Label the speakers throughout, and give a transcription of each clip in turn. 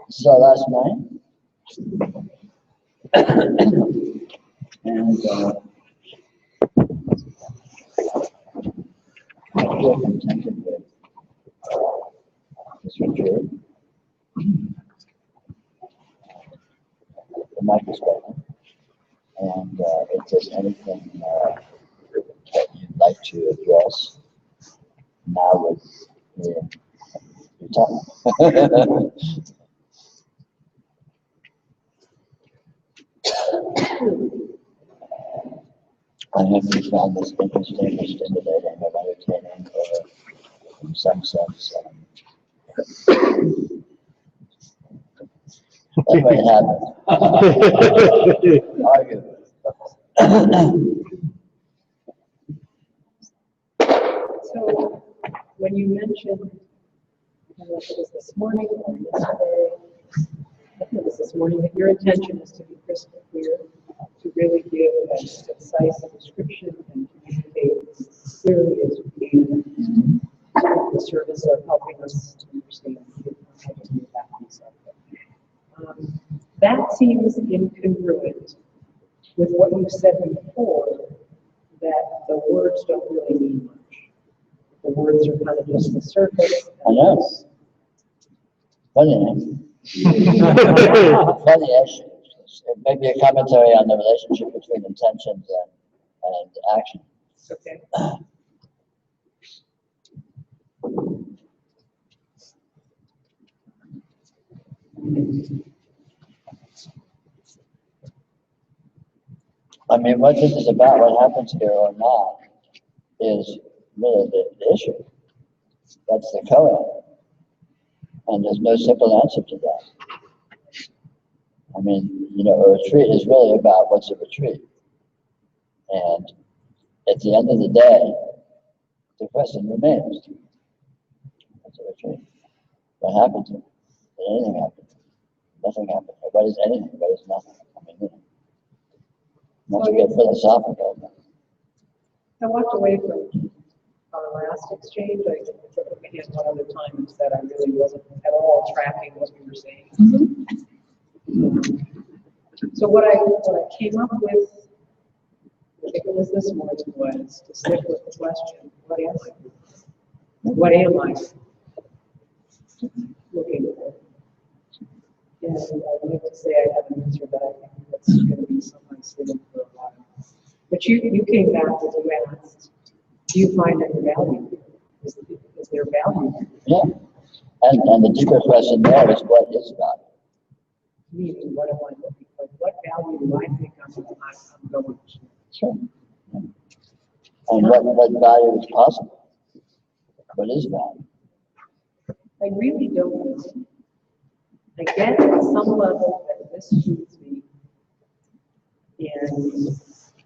Speaker 1: This is our last night, and I feel contented with this retreat. From my perspective, and if there's anything that you'd like to address, now with your time. I hope you found this interesting or stimulating or entertaining or in some sense. That might happen. Argue.
Speaker 2: So, when you mentioned, I don't know if it was this morning or yesterday, I think it was this morning, that your intention is to be crystal clear, to really give a concise description and communicate clearly as you can, in the service of helping us to understand how to do that myself. That seems incongruent with what you said before, that the words don't really mean much. The words are kind of just the surface.
Speaker 1: I know. Funny. Funny issue. It may be a commentary on the relationship between intentions and action.
Speaker 2: Okay.
Speaker 1: I mean, what this is about, what happens here or not, is really the issue. That's the color. And there's no simple answer to that. I mean, you know, a retreat is really about what's a retreat. And at the end of the day, the question remains, what's a retreat? What happened to it? Did anything happen? Nothing happened. What is anything? What is nothing? I mean, you know, not to get philosophical.
Speaker 2: I walked away from our last exchange. I took a minute one other time and said I really wasn't at all tracking what you were saying. So what I came up with, I think it was this morning, was to stick with the question, what am I? What am I looking for? And I'd like to say I have an answer, but I think that's going to be something sitting for a while. But you came back and you asked, do you find any value? Is there value?
Speaker 1: Yeah. And the deeper question there is, what is value?
Speaker 2: Meaning, what am I looking for? What value do I think I'm going to?
Speaker 1: Sure. Yeah. And what value is possible? What is value?
Speaker 2: I really don't know. I get at some level that this suits me, and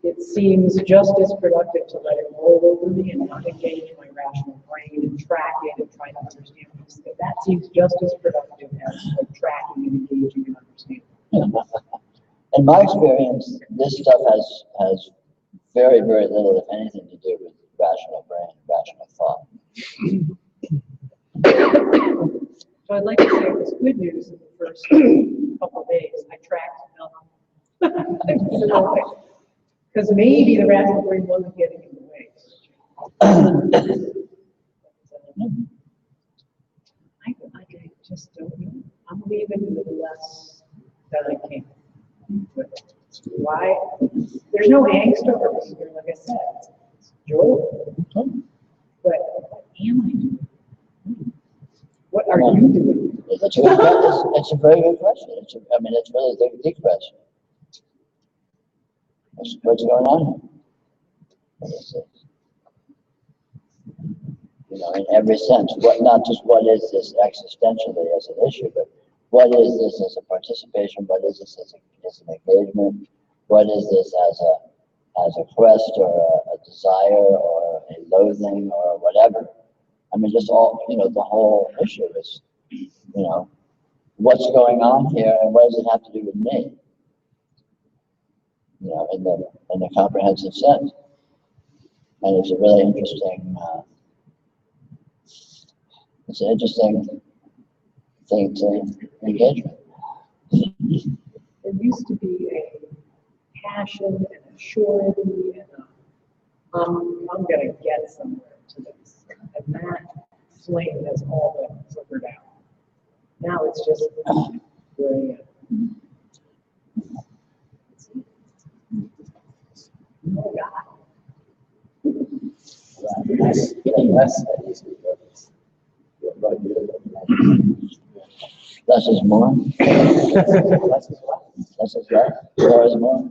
Speaker 2: it seems just as productive to let it roll over me and not engage my rational brain and track it and try to understand this. That seems just as productive as like tracking and engaging and understanding.
Speaker 1: In my experience, this stuff has very, very little, if anything, to do with rational brain, rational thought.
Speaker 2: So I'd like to say it was good news in the first couple of days. I tracked nothing. Because maybe the rational brain wasn't getting in the way. I just don't know. I'm leaving with less than I came. Why? There's no angst over here, like I said. It's joyful. But what am I doing? What are you doing?
Speaker 1: It's a very good question. It's really the big question. What's going on here? What is it? in every sense. Not just what is this existentially as an issue, but what is this as a participation? What is this as an engagement? What is this as a quest or a desire or a loathing or whatever? I mean, just all, the whole issue is, what's going on here and what does it have to do with me? In the comprehensive sense. And it's a really interesting, it's an interesting thing to engage with.
Speaker 2: There used to be a passion and a surety and I'm going to get somewhere to this. And that flame has all been flickered out. Now it's just brilliant. Oh, God.
Speaker 1: Less is more. Less is what? Less is less. More is more.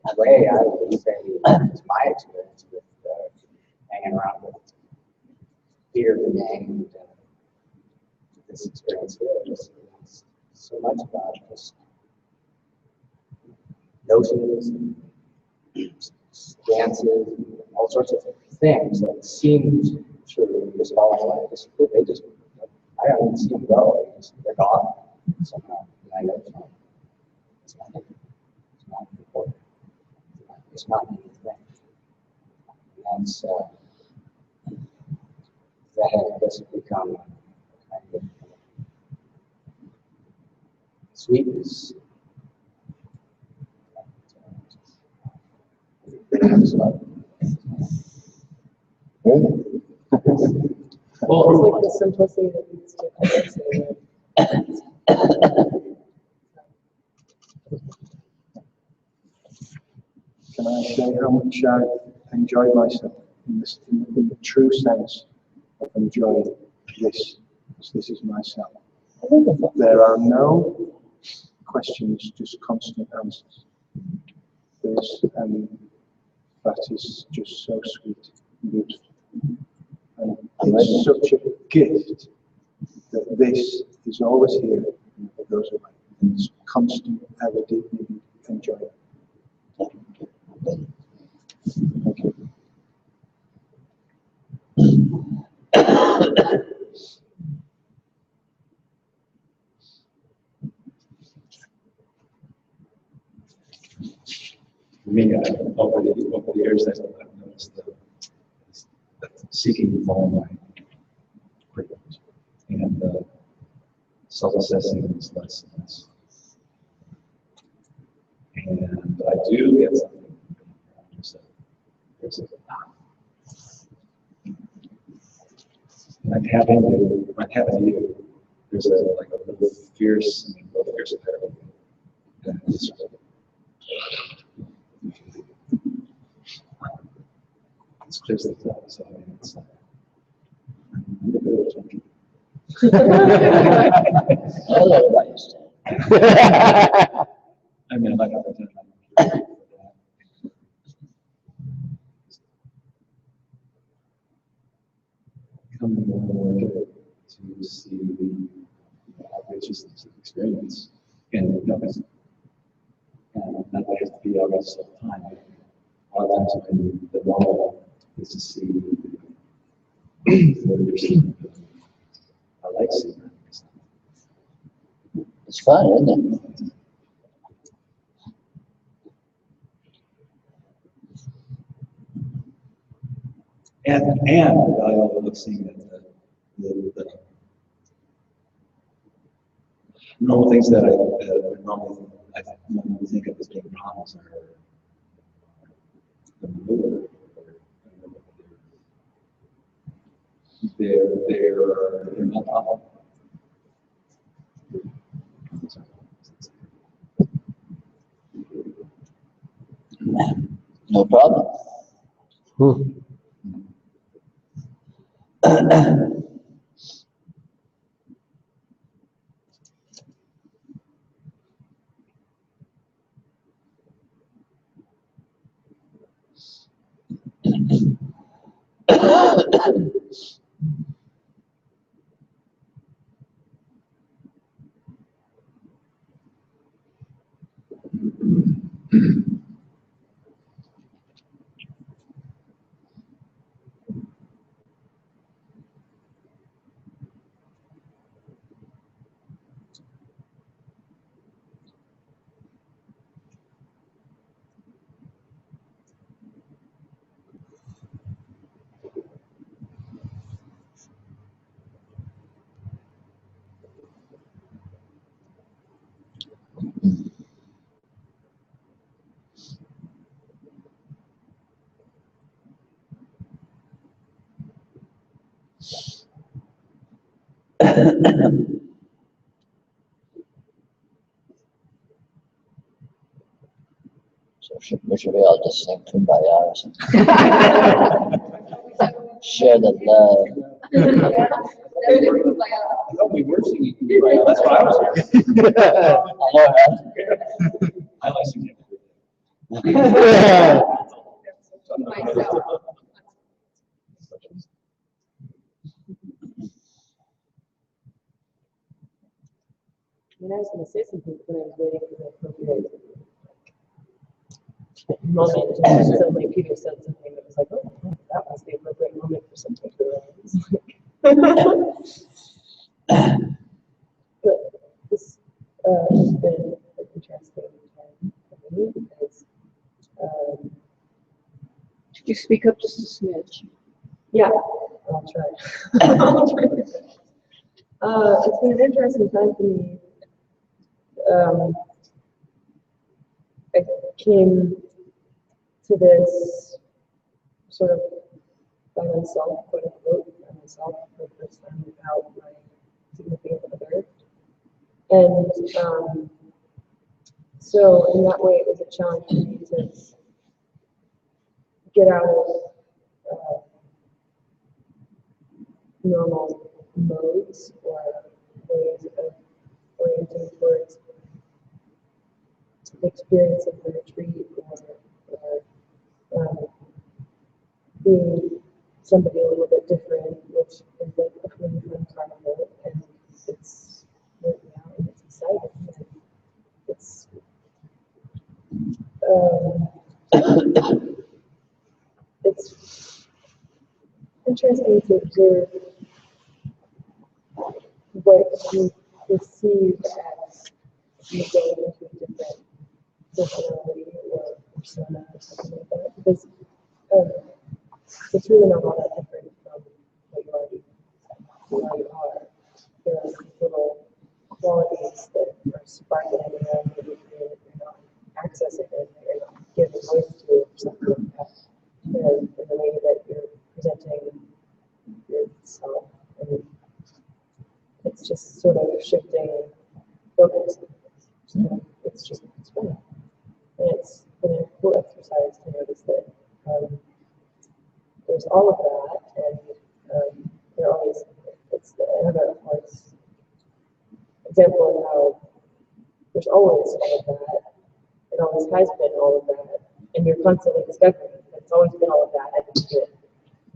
Speaker 3: The way I would say is my experience with hanging around with fear and and this experience here is so much about just notions and stances and all sorts of things that seem to just fall away. They just, I don't even see them go. They're gone somehow. And I know it's not important. It's not anything. And that has become kind of sweetness.
Speaker 2: Well, it's like the simplicity that leads to complexity.
Speaker 4: Can I say how much I enjoyed myself in the true sense of enjoying this, because this is myself. There are no questions, just constant answers. That is just so sweet and beautiful. And it's such a gift that this is always here and never goes away. And it's constant, ever deepening enjoyment. Thank you.
Speaker 5: For me, over the years, I've noticed that seeking to follow my privilege and self-assessing is less and less. And I do get something from there's a when I tap into you, there's a little fierce, parallel. It's clear as the thought, so I mean, it's I'm a bit of a junkie.
Speaker 1: I love what you said.
Speaker 5: I mean, I might not pretend I'm not becoming more to see the outrageousness of experience and nothing. And that has to be outrageous all the time. A lot of times when the normal is to see what you're seeing. I like seeing that.
Speaker 1: It's fun, isn't it?
Speaker 5: And the value of seeing that the normal things that I normally think of as being problems are they're not problem.
Speaker 1: No problem. So we should be all just sing Kumbaya or something. Share the love.
Speaker 5: I thought we were singing. Right? That's why I was here.
Speaker 1: I know,
Speaker 5: I like singing.
Speaker 1: right?
Speaker 2: I mean, I was going to say something, but I was waiting for the appropriate moment. And suddenly Peter said something that was like, oh, that was the appropriate moment for something to arise. But this has been an interesting time for me because,
Speaker 6: Could you speak up just a smidge?
Speaker 2: yeah, I'll try. I'll try. It's been an interesting time for me. I came to this sort of by myself, quote unquote, by myself for the first time without my significant other. And so in that way, it was a challenge for me to get out of normal modes or ways of orienting towards the experience of the retreat or being somebody a little bit different, which is like a really fun part of it, and it's working out and it's exciting. And it's it's interesting to observe what you perceive as you going into a different personality or persona or something like that, because it's really not all that different from what you already are. There are these little qualities that are sparking in your own that you're not accessing it, you're not giving voice to or something like that. In the way that you're presenting yourself, and it's just sort of shifting focus. So it's fun. And it's been a cool exercise to notice that there's all of that, and there always, it's another, of course, example of how there's always all of that. It always has been all of that, and you're constantly discovering that it's always been all of that, and you get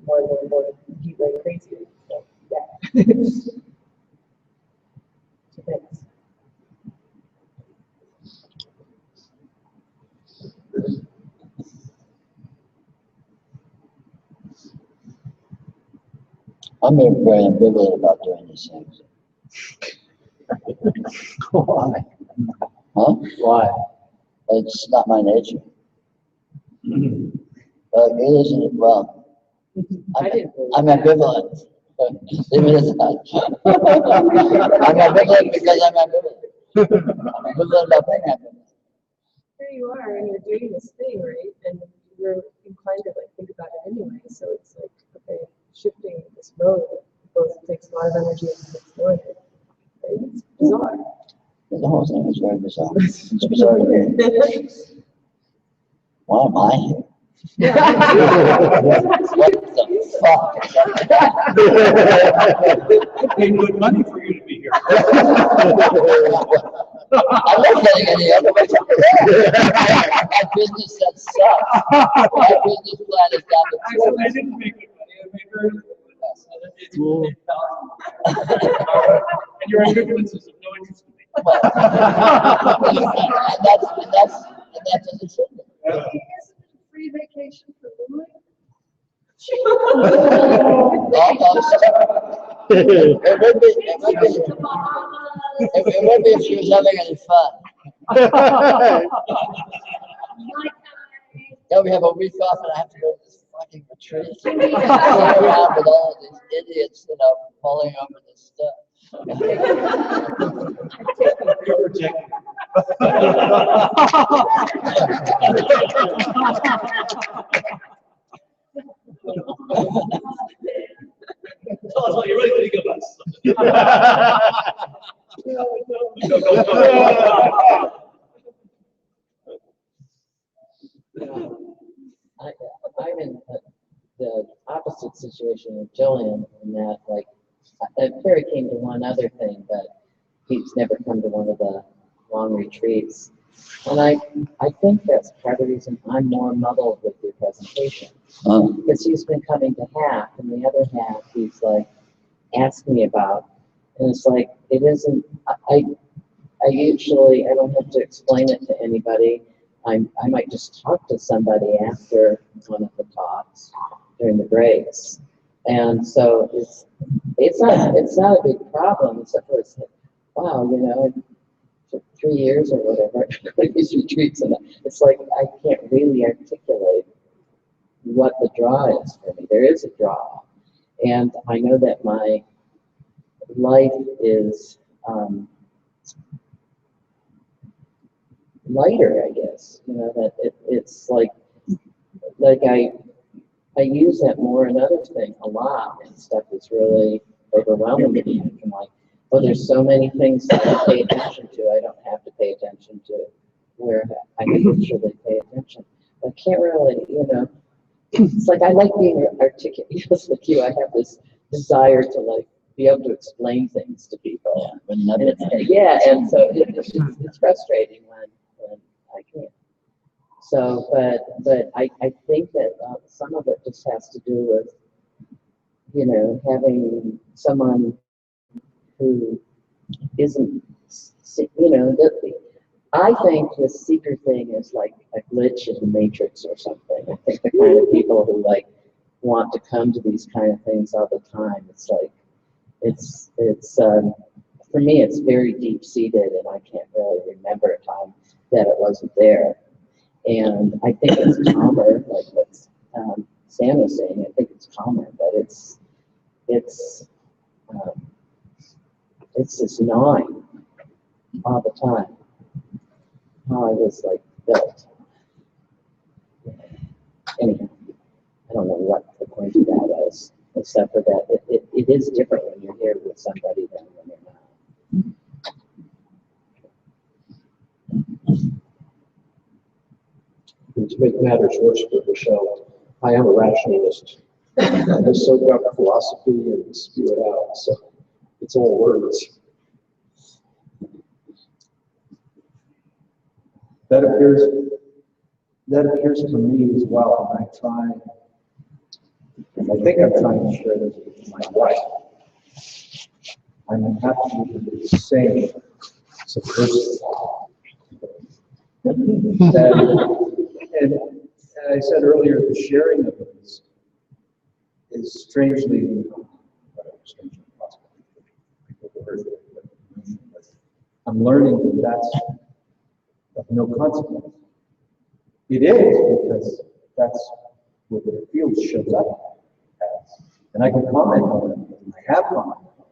Speaker 2: more and more and more deeper and crazier. So, yeah. So thanks.
Speaker 1: I'm very ambivalent about doing these things.
Speaker 3: Why?
Speaker 1: Huh?
Speaker 3: Why?
Speaker 1: It's not my nature. It isn't, well, I'm ambivalent. Leave it at that. I'm ambivalent because I'm ambivalent. I'm ambivalent about being ambivalent.
Speaker 2: Here you are, and you're doing this thing, right? And you're inclined to like think about it anyway. So it's like, okay, shifting this mode both takes a lot of energy and takes no energy. Right? It's bizarre.
Speaker 1: The whole thing is very bizarre. It's bizarre to me. Why am I here?
Speaker 2: Yeah.
Speaker 1: What the fuck?
Speaker 5: I paid good money for you to be here.
Speaker 1: I'm not getting any other way. My business that sucks. My business plan is down the
Speaker 5: I didn't make good money. I made version of it. It's and your ambivalences of no interest to me.
Speaker 1: That's a decision.
Speaker 2: Free vacation for Lily?
Speaker 1: Almost. It would be if she was having any fun. Yeah, we have a week off and I have to go to this fucking retreat. Go around with all of these idiots, falling over this stuff.
Speaker 5: You're projecting. Tell us what you really think of us.
Speaker 7: I'm in the opposite situation with Jillian in that, like, Perry came to one other thing, but he's never come to one of the long retreats. And I think that's part of the reason I'm more muddled with your presentation. Because he's been coming to half, and the other half he's like asking me about. And it's like, it isn't, I usually, I don't have to explain it to anybody. I might just talk to somebody after one of the talks during the breaks. And so it's not a big problem, except for it's like, wow, it took 3 years or whatever to go to these retreats, and it's like I can't really articulate what the draw is for me. There is a draw, and I know that my life is lighter, I guess. That it's like I use that more in other things a lot, and stuff is really overwhelming me. I'm like, oh, there's so many things that I pay attention to. I don't have to pay attention to where I can sure they pay attention. I can't really, it's like I like being articulate. Just like you, I have this desire to like be able to explain things to people. And so it's frustrating when I can't. So, but I think that some of it just has to do with, having someone who isn't, I think the seeker thing is like a glitch in the matrix or something. I think the kind of people who like want to come to these kind of things all the time, it's like, it's for me, it's very deep seated, and I can't really remember a time that it wasn't there. And I think it's calmer, like what Sam was saying. I think it's calmer, but it's this gnawing all the time. How I was like built. Anyhow, I don't know what the point of that is, except for that it is different when you're here with somebody than when you're not.
Speaker 3: And to make matters worse for Michelle, I am a rationalist. I just soak up philosophy and spew it out, so it's all words. That appears to me as well, and I think I'm trying to share this with my wife. I'm absolutely the same as a person. And I said earlier, the sharing of it is strangely possible. I'm learning that that's of no consequence. It is, because that's what the field shows up as. And I can comment on it, and I have commented on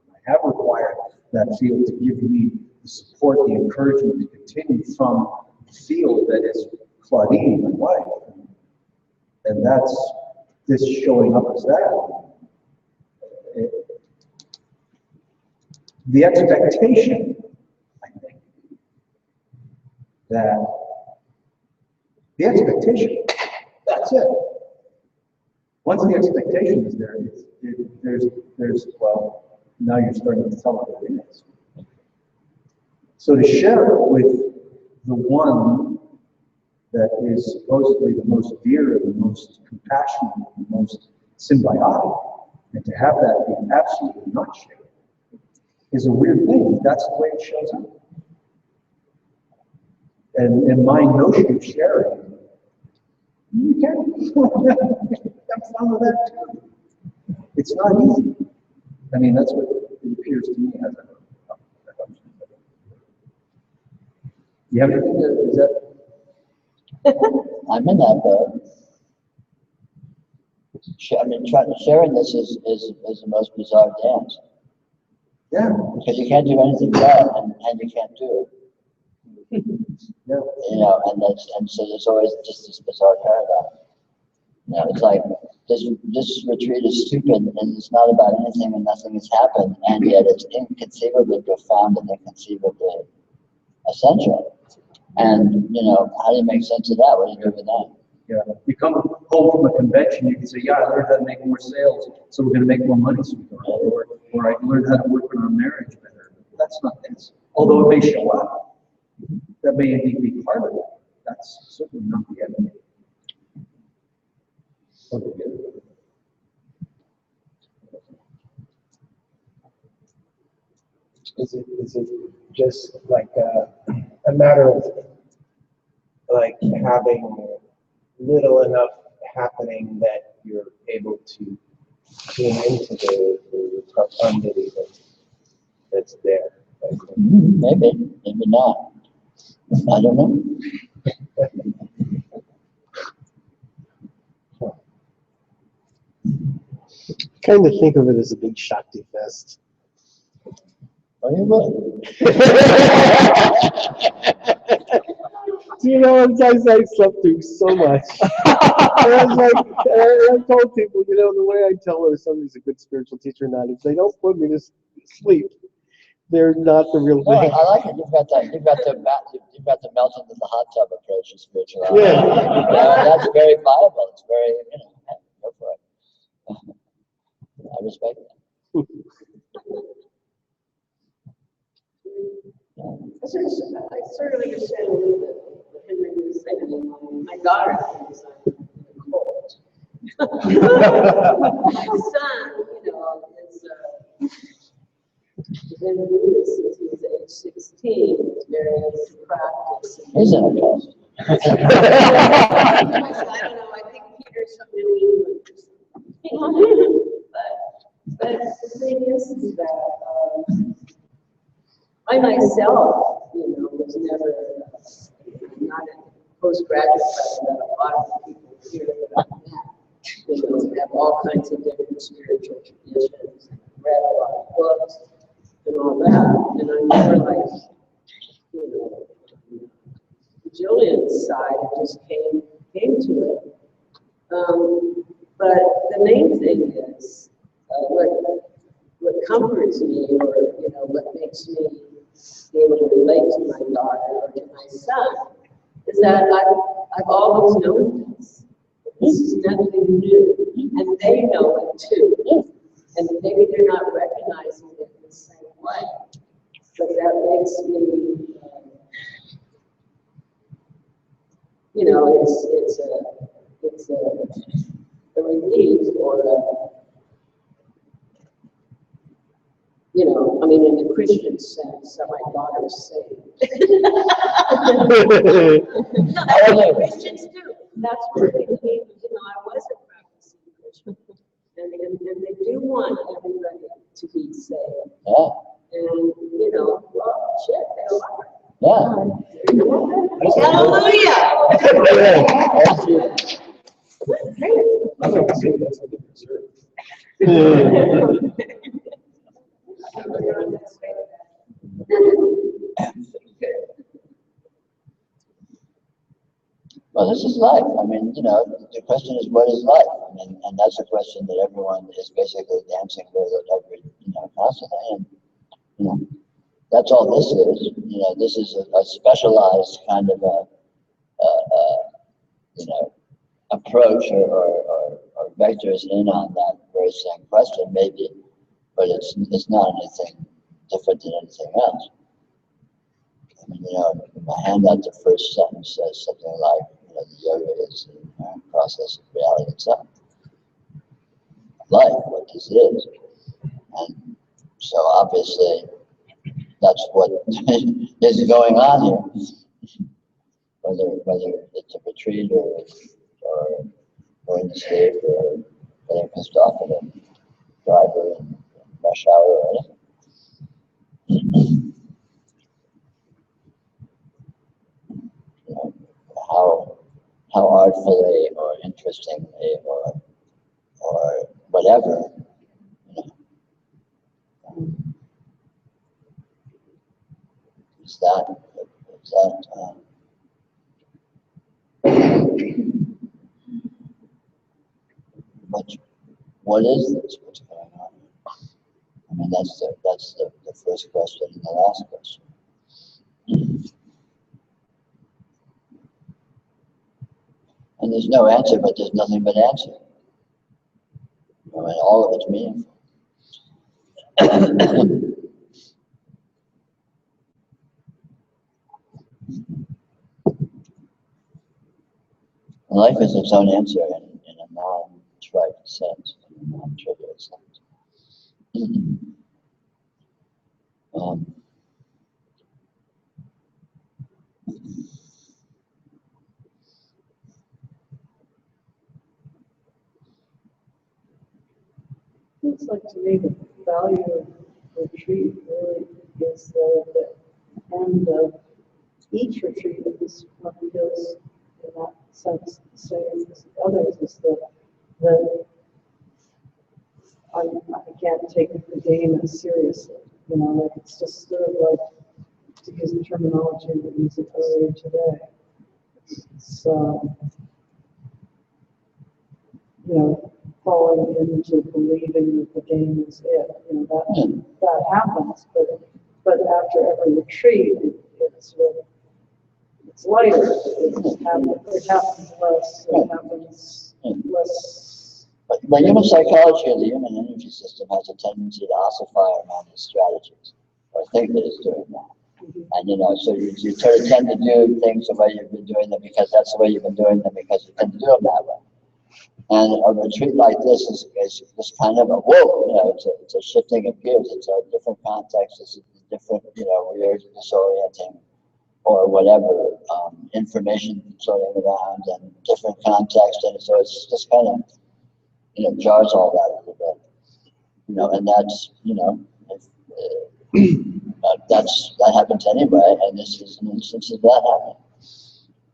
Speaker 3: it. I have required that field to give me the support, the encouragement to continue from the field that is Claudine, my wife. And that's this showing up as that. The expectation, I think, that the expectation, that's it. Once the expectation is there, there's well, now you're starting to tell what it is. So to share it with the one that is supposedly the most dear, the most compassionate, the most symbiotic. And to have that be absolutely not shared is a weird thing. That's the way it shows up. And my notion of sharing, you can have fun with that too. It's not easy. I mean, that's what it appears to me as a. You have anything that is that?
Speaker 1: I'm in that boat. I mean, sharing this is the most bizarre dance.
Speaker 3: Yeah.
Speaker 1: Because you can't do anything well, and you can't do it.
Speaker 3: Yeah.
Speaker 1: You know, and so there's always just this bizarre paradox. You know, it's like this retreat is stupid, and it's not about anything, and nothing has happened, and yet it's inconceivably profound and inconceivably essential. And you know, how do you make sense of that? What do you do with that?
Speaker 3: Yeah. You come home from a convention, you can say, yeah, I learned how to make more sales, so we're going to make more money. So or I learned how to work on our marriage better. That's not this. Although it may show up. That may indeed be part of it. That's certainly not the end.
Speaker 4: Is it just like a matter of like having little enough happening that you're able to tune into the profundity that's there? Like,
Speaker 1: Maybe not. I don't know.
Speaker 8: Kind of think of it as a big Shakti fest.
Speaker 1: What do you mean?
Speaker 8: You know, sometimes I slept through so much. And I was like, I told people, you know, the way I tell whether somebody's a good spiritual teacher or not is they don't put me to sleep. They're not the real
Speaker 1: No,
Speaker 8: thing.
Speaker 1: I like it. You've got the melt into the hot tub approach to spirituality.
Speaker 8: Yeah.
Speaker 1: You know, and that's very viable. It's very, you know, hey, go for it. I respect that.
Speaker 2: I sort of understand a little bit what Henry was saying. My daughter thinks I'm cold. My son, you know, has been in Buddhist since he was age 16. He's very into practice.
Speaker 1: He's in a cult.
Speaker 2: I don't know, I think Peter's from New England. But the thing is that I myself, you know, was never, not a postgraduate, but a lot of the people here that I've met, you know, have all kinds of different spiritual traditions, read a lot of books and all that. And I'm more like, you know, Jillian's side, it just came to it. But the main thing is, what comforts me, or you know, what makes me be able to relate to my daughter or to my son, is that I've always known this. This is nothing new, and they know it too. And maybe they're not recognizing it in the same way, but that makes me, you know, it's a relief, or a, you know, I mean, in the Christian sense, my daughter's saved. No, that's what Christians do. That's what they do. You know, I wasn't practicing Christian, and they do want everybody to be saved.
Speaker 1: Yeah.
Speaker 2: And you know, well, shit, they are.
Speaker 1: Yeah.
Speaker 2: Hallelujah!
Speaker 3: I like to say that's a different service.
Speaker 1: Well, this is life. I mean, you know, the question is, what is life? I mean, and that's a question that everyone is basically dancing with every, you know, constantly. And, you know, that's all this is. You know, this is a specialized kind of you know, approach or vectors in on that very same question, maybe, but it's not anything different than anything else. I mean, you know, in my handout, the first sentence says something like, you know, the yoga is the process of reality itself. life, what this is. And so obviously, that's what is going on here. Whether it's a retreat or going to sleep or getting pissed off at a driver in rush hour or anything. You know, how artfully or interestingly or whatever, you know, is that what is this? What's going on? I mean, that's the first question and the last question. And there's no answer, but there's nothing but answer. I mean, all of it's meaningful. Life is its own answer in a non-trite sense, in a non-trivial sense.
Speaker 2: Looks like to me the value of retreat really is the end of each retreat is what feels in that sense the same as the others is that I can't take the game as seriously. You know, like it's just sort of like, to use the terminology that we used earlier today. It's you know, falling into believing that the game is it. You know, that happens, but after every retreat, it's lighter. It happens less. It happens less.
Speaker 1: But human psychology or the human energy system has a tendency to ossify around these strategies, or think that it's doing that. And you know, so you sort of tend to do things the way you've been doing them because that's the way you've been doing them because you tend to do them that way. And a retreat like this is this kind of a whoa, you know, it's a shifting of gears. It's a different context. It's a different, you know, weird, disorienting, or whatever information floating around and different context, and so it's just kind of, you know, jars all that a little bit, you know, and that's, you know, that happens anyway, and this is an instance of that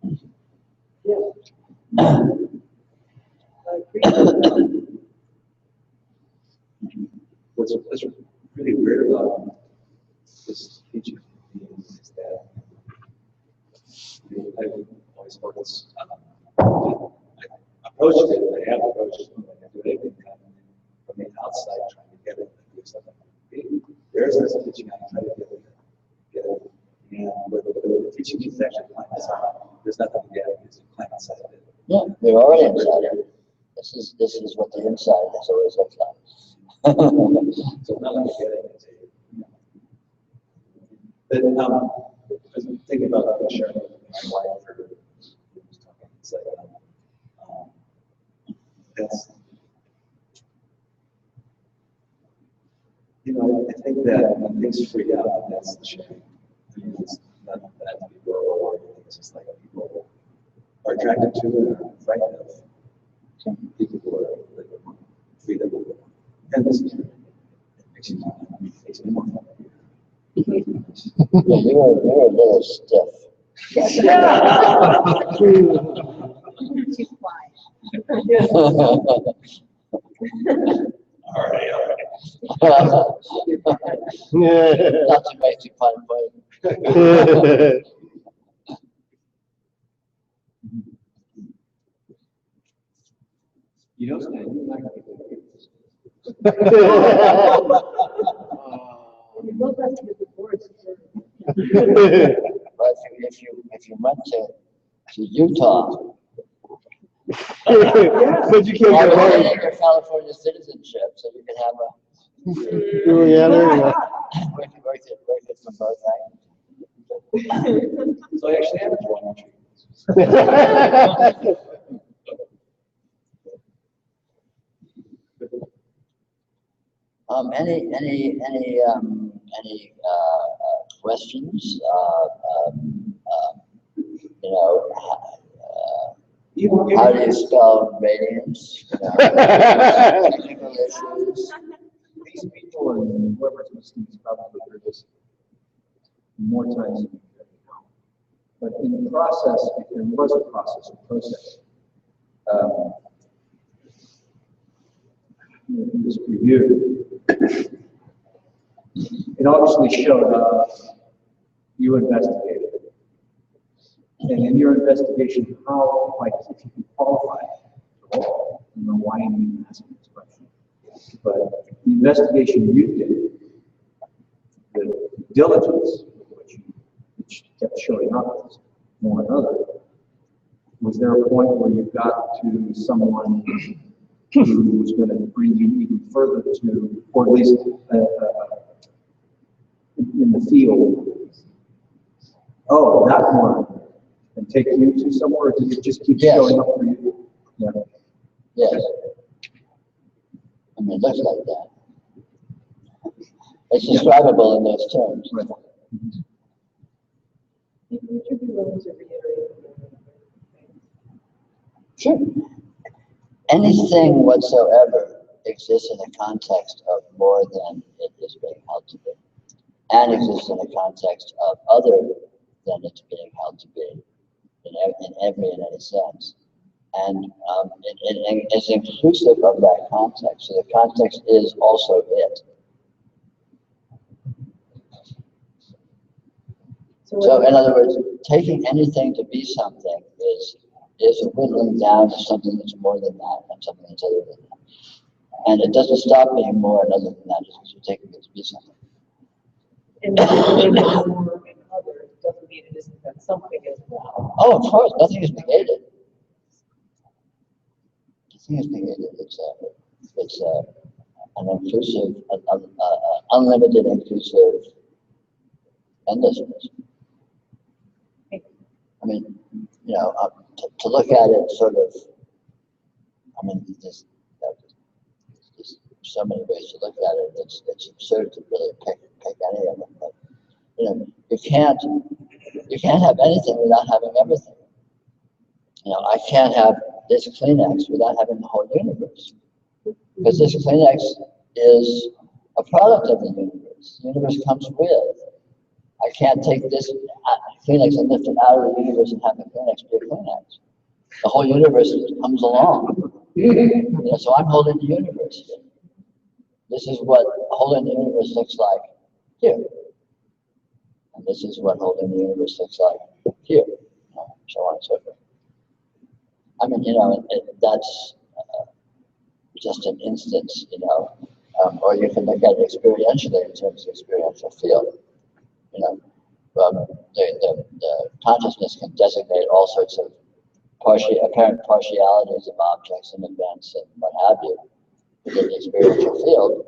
Speaker 1: happening.
Speaker 2: Yeah. I appreciate that.
Speaker 5: What's really weird about this teaching is that I've always focused I approached it, I have approached it, like I do anything from the outside trying to get it to do something. There's this teaching I try to get it. And with the teaching is actually plant inside. There's nothing to get, it's a plant inside of it.
Speaker 1: Yeah, they're already inside it. This is what the inside has always looked like.
Speaker 5: So nothing to get it. But I was thinking about sharing with my wife for talking. It's like that's, you know, I think that when things freak out, that's the sharing. I mean, it's not that people or it's just like people are attracted to it or frightened of. Some people who are like freedom. And this is makes me more fun.
Speaker 1: Yeah, you're a little stiff.
Speaker 6: You're too quiet.
Speaker 5: All right.
Speaker 1: Not to make you fun, but
Speaker 5: You know, Stan, you like people.
Speaker 2: You go back to the divorce.
Speaker 1: but if you went to Utah,
Speaker 8: But you
Speaker 1: you
Speaker 8: can't
Speaker 1: have
Speaker 8: go home.
Speaker 1: your California citizenship, so you can have a
Speaker 8: Louisiana.
Speaker 1: work it from both angles.
Speaker 5: So I actually have one tree.
Speaker 1: Any questions? You know, how do you spell radiance? You know, technical issues.
Speaker 4: These people and whoever's listening has probably heard this more times than you could know. But in the process, if there was a process, a process, this review, it obviously showed up, you investigated it. And in your investigation, how, like, if you can qualify it at all, I don't know why I'm even asking this question, but the investigation you did, the diligence which kept showing up as one another, was there a point where you got to someone who was going to bring you even further to, or at least in the field, oh, that one, and take you to somewhere, or did it just keep showing up for you? Yeah.
Speaker 1: Yes. I mean, it looks like that. It's describable in those terms.
Speaker 4: Right.
Speaker 2: Would you be willing to reiterate?
Speaker 1: Sure. Anything whatsoever exists in the context of more than it is being held to be, and exists in the context of other than it's being held to be, in any sense. And it's inclusive of that context. So the context is also it. So in other words, taking anything to be something is a whittling down to something that's more than that and something that's other than that. And it doesn't stop being more and other than that just because you're taking it to be something.
Speaker 2: And then more and other doesn't mean it isn't that something as well.
Speaker 1: Oh, of course, nothing is negated. Nothing is negated. It's an inclusive, unlimited inclusive endlessness. I mean, you know, to look at it sort of, I mean, there's so many ways to look at it. It's absurd to really pick any of them. But you know, you can't have anything without having everything. You know, I can't have this Kleenex without having the whole universe, because this Kleenex is a product of the universe. The universe comes with. I can't take this Kleenex and lift it out of the universe and have the Kleenex be a Kleenex. The whole universe comes along. You know, so I'm holding the universe here. This is what holding the universe looks like here. And this is what holding the universe looks like here. So on and so forth. I mean, you know, that's just an instance, you know. Or you can look at it experientially in terms of experiential field. You know, the consciousness can designate all sorts of apparent partialities of objects and events and what have you within the experiential field,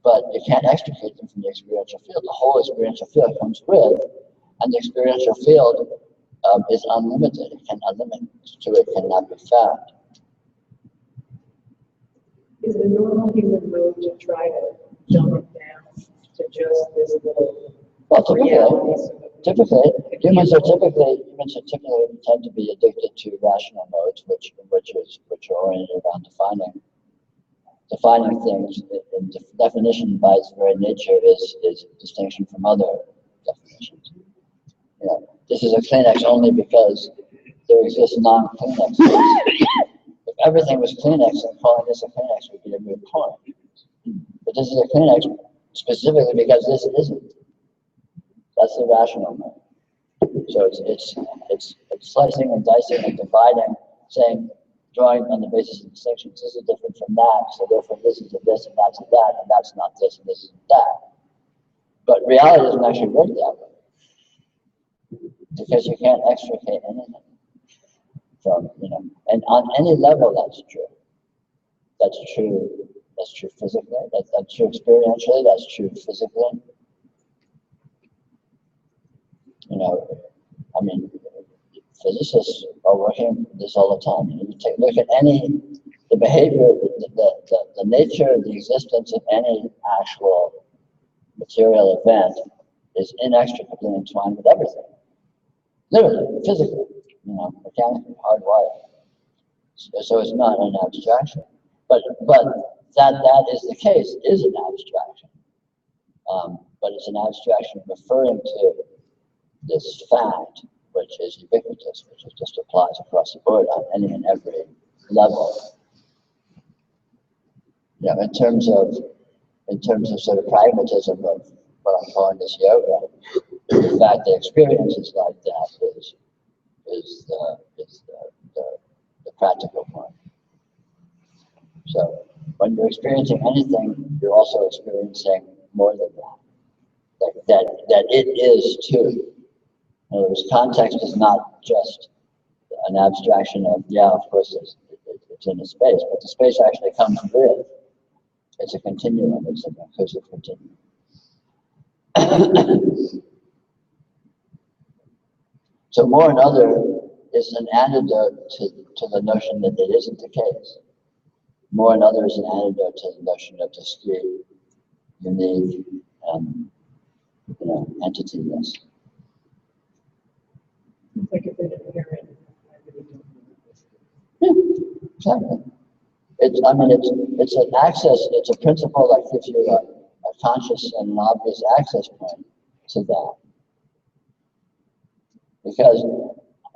Speaker 1: but you can't extricate them from the experiential field. The whole experiential field comes with, and the experiential field is unlimited. A limit to it cannot be found.
Speaker 2: Is the normal human mode to try to dumb it down to just this little reality?
Speaker 1: Typically, humans are typically tend to be addicted to rational modes, which are oriented around defining things. And definition by its very nature is distinction from other definitions. You know, this is a Kleenex only because there exists non-Kleenexes. If everything was Kleenex, then calling this a Kleenex would be a moot point. But this is a Kleenex specifically because this isn't. That's the rational mode. So it's slicing and dicing and dividing, saying, drawing on the basis of distinctions. This is different from that, so therefore this is a this and that's a that, and that's not this and this isn't that. But reality doesn't actually work that way, because you can't extricate anything from, you know, and on any level that's true. That's true physically, that's true experientially, that's true physically. You know, I mean, physicists are working this all the time. You take a look at any the behavior, the nature, the existence of any actual material event is inextricably entwined with everything. Literally, physically, mechanically, hardwired. So it's not an abstraction. But that is the case, is an abstraction. But it's an abstraction referring to this fact, which is ubiquitous, which just applies across the board on any and every level. In terms of sort of pragmatism of what I'm calling this yoga, the fact that experiences like that is the practical point. So when you're experiencing anything, you're also experiencing more than that. That it is too. In other words, context is not just an abstraction of, of course it's in a space, but the space actually comes with. It's a continuum, it's an inclusive continuum. So more and other is an antidote to the notion that it isn't the case. More and other is an antidote to the notion of discrete, unique, entityness.
Speaker 2: It's like a bit of inherent.
Speaker 1: Yeah, exactly. It's an access, it's a principle that gives you a conscious and an obvious access point to that. Because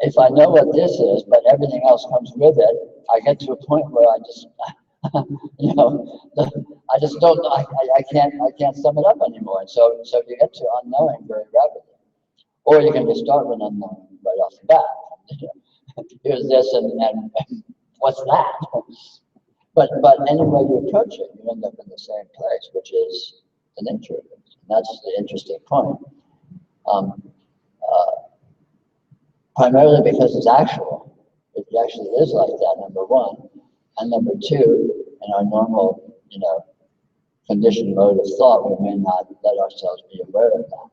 Speaker 1: if I know what this is, but everything else comes with it, I get to a point where I just, I just don't, I can't sum it up anymore. And so you get to unknowing very rapidly. Or you can just start with unknowing right off the bat. Here's this and what's that? But any way you approach it, you end up in the same place, which is the nature of it. And that's the interesting point. Primarily because it's actual. It actually is like that, number one. And number two, in our normal, conditioned mode of thought, we may not let ourselves be aware of that.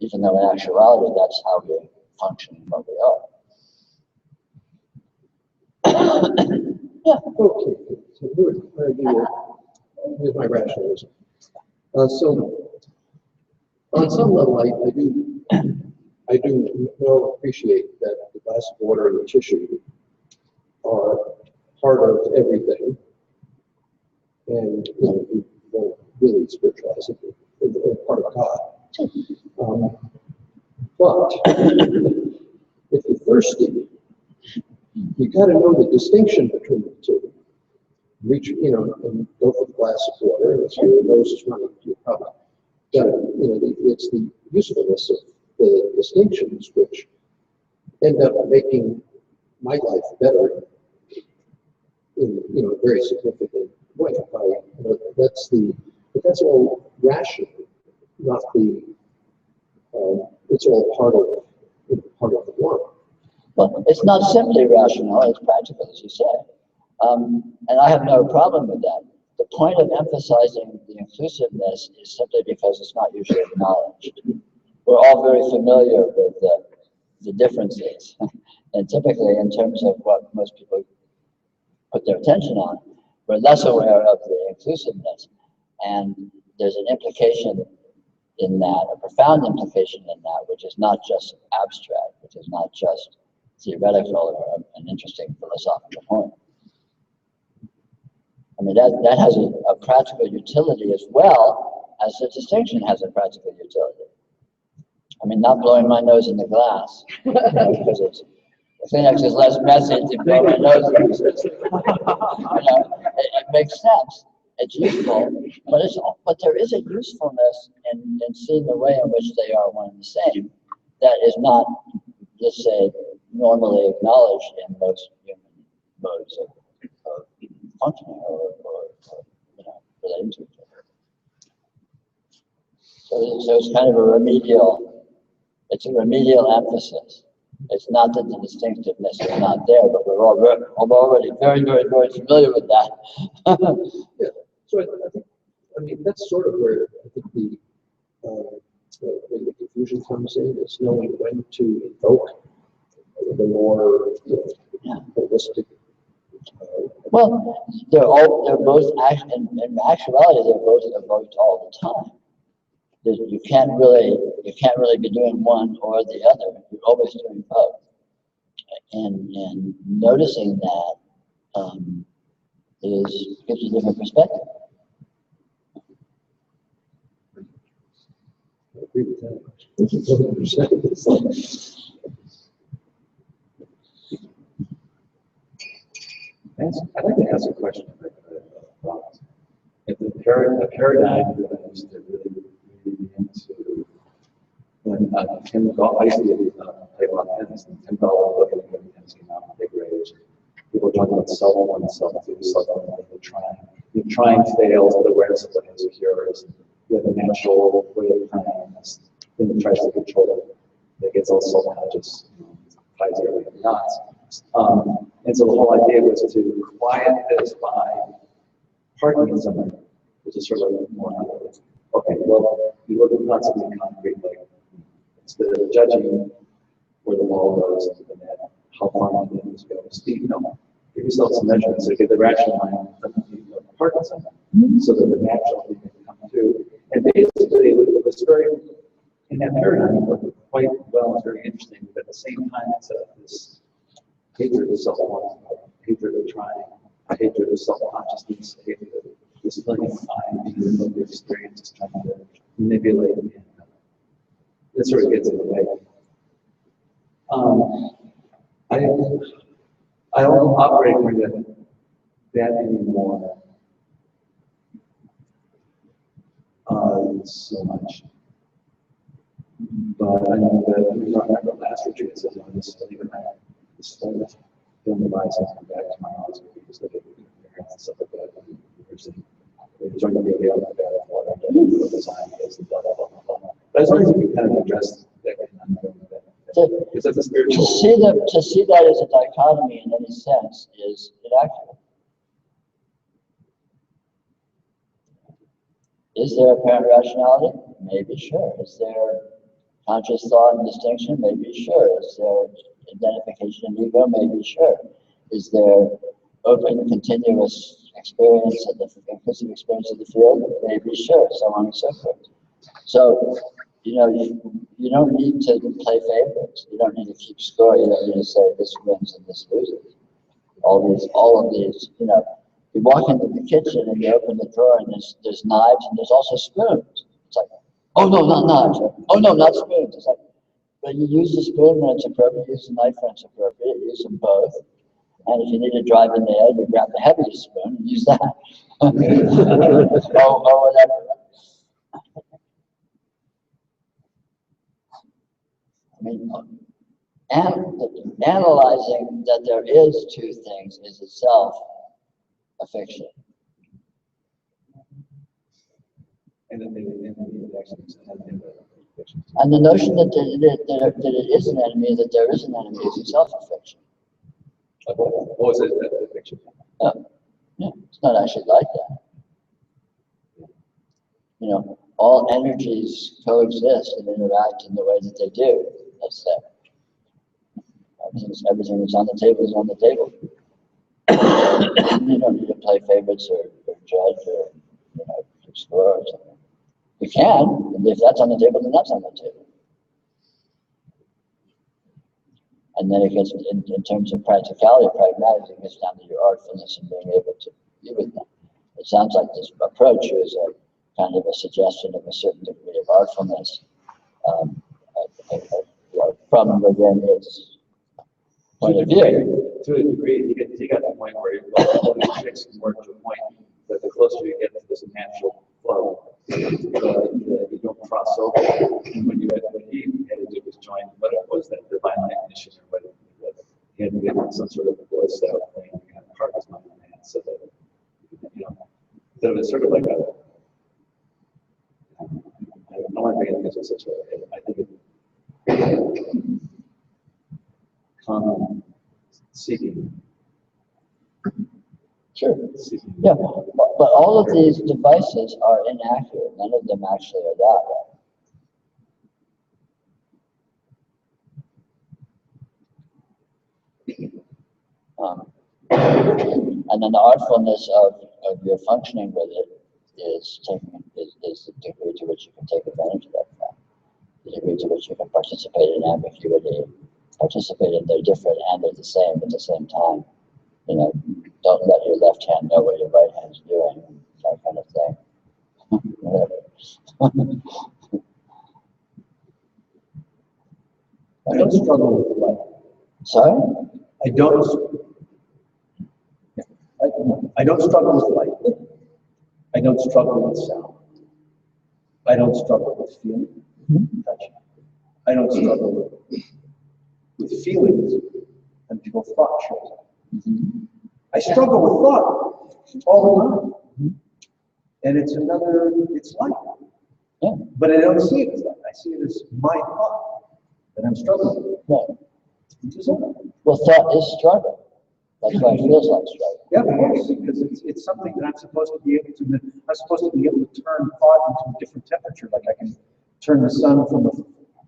Speaker 1: Even though in actuality, that's how we function and what we are.
Speaker 9: Yeah. Okay. So here's my rationalism. So on some level, I do well appreciate that the glass of water and the tissue are part of everything, and we won't really spiritualize it. They're part of God. But if you're thirsty, you got to know the distinction between the two. Reach, and go for the glass of water, and if your nose is running, you probably got to, it's the usefulness of the distinctions which end up making my life better in a very significant way. But that's all rational, not the. It's all part of the work.
Speaker 1: Well, it's not simply rational, it's practical, as you say. And I have no problem with that. The point of emphasizing the inclusiveness is simply because it's not usually acknowledged. We're all very familiar with the differences. And typically, in terms of what most people put their attention on, we're less aware of the inclusiveness. And there's an implication in that, a profound implication in that, which is not just abstract, which is not just theoretical or an interesting philosophical point. I mean, that has a practical utility as well as the distinction has a practical utility. I mean, not blowing my nose in the glass, because the Kleenex is less messy to blow my nose in. It makes sense. It's useful, but there is a usefulness in seeing the way in which they are one and the same that is not, let's say, normally acknowledged in most human modes of functioning or relating to each other. So it's kind of a remedial emphasis. It's not that the distinctiveness is not there, but we're already very, very, very familiar with that.
Speaker 9: Yeah. So I mean, that's sort of where I think the confusion comes in, is knowing when to invoke the more holistic
Speaker 1: Well, they're both, in actuality, they're both evoked all the time. You can't really be doing one or the other. You're always doing both. And noticing that gives you a different perspective.
Speaker 5: I agree with that. It's 100%. It's like, I'd like to ask a question about if the paradigm that I used to really read into when Tim Golf, I used to play a lot of tennis, and Tim Golf was looking at when tennis came out in big rage. People were talking about self-one, self-two, self-one, you're trying fails, but awareness of what has cures. You have a natural way of trying, this thing that tries to control it, that gets all self-conscious, ties everything knots. And so the whole idea was to quiet this by parking somewhere, which is sort of like more okay, well, you look at not something concrete, like instead of judging where the ball goes and the net, how far the things go. Speed, give yourself some measurements so get the rational mind parking somewhere, so that the natural thing can come through. And basically, it was very, in that paradigm, it worked quite well and very interesting, but at the same time, it's this hatred of self-one, hatred of trying, hatred of self-consciousness, hatred of this feeling of mind, even though the experience is trying to manipulate and it sort of gets in the way. I don't operate with that anymore so much. But I know that we talked about last retreat, so I'm just leaving that. Film the lives and come back to my house because they get parents and stuff like that. They join the video like that and what I'm doing for the design is the blah blah blah blah. But as long as you can kind of address that because that's a spiritual.
Speaker 1: To see that as a dichotomy in any sense is inaccurate. Is there apparent rationality? Maybe, sure. Is there conscious thought and distinction? Maybe, sure. Is there identification and ego? Maybe, sure. Is there open, continuous experience of the inclusive experience of the field? Maybe, sure. So on and so forth. So, you don't need to play favorites. You don't need to keep score. You don't need to say this wins and this loses. All of these, you walk into the kitchen and you open the drawer and there's knives and there's also spoons. It's like, oh no, not knives. Oh no, not spoons. It's like, but you use the spoon when it's appropriate, use the knife when it's appropriate, use them both. And if you need to drive a nail, you grab the heaviest spoon and use that. or whatever. I mean, analyzing that there is two things is itself a fiction.
Speaker 5: And
Speaker 1: the notion that it is an enemy, that there is an enemy, is itself a fiction.
Speaker 5: What is it, that fiction?
Speaker 1: No, it's not actually like that. All energies coexist and interact in the way that they do. That's that. Everything that's on the table is on the table. You don't need to play favorites or judge or score or something. You can, and if that's on the table, then that's on the table. And then it gets, in terms of practicality, pragmatics, it gets down to your artfulness and being able to be with them. It sounds like this approach is a kind of a suggestion of a certain degree of artfulness from within its point of view.
Speaker 5: To a degree, you get to the point where all these tricks can work to a point that the closer you get to this natural flow, you don't cross over. And when you had what he had to do was join what it was, that divine recognition or what he had to get some sort of voice that was playing kind of part of his mind and hand, so that that it was sort of like a I don't want to bring it into such a I think it common seeking.
Speaker 1: Sure. Yeah, but all of these devices are inaccurate. None of them actually are that. And then the artfulness of your functioning with it is the degree to which you can take advantage of that fact. The degree to which you can participate in ambiguity, participate in they're different and they're the same at the same time. You know, don't let your left hand know what your right hand's doing, that kind of thing.
Speaker 9: I don't struggle with light.
Speaker 1: Sorry?
Speaker 9: I don't struggle with light. I don't struggle with sound. I don't struggle with feeling, touch. I don't struggle with feelings until thought shows up. I struggle with thought all the time. And it's light.
Speaker 1: Yeah.
Speaker 9: But I don't see it as light. I see it as my thought that I'm struggling with.
Speaker 1: Right.
Speaker 9: Which is all.
Speaker 1: Well, thought is struggle. That's why it feels like struggle.
Speaker 9: Yeah, because it's something that I'm supposed to be able to turn thought into a different temperature. Like I can turn the sun from a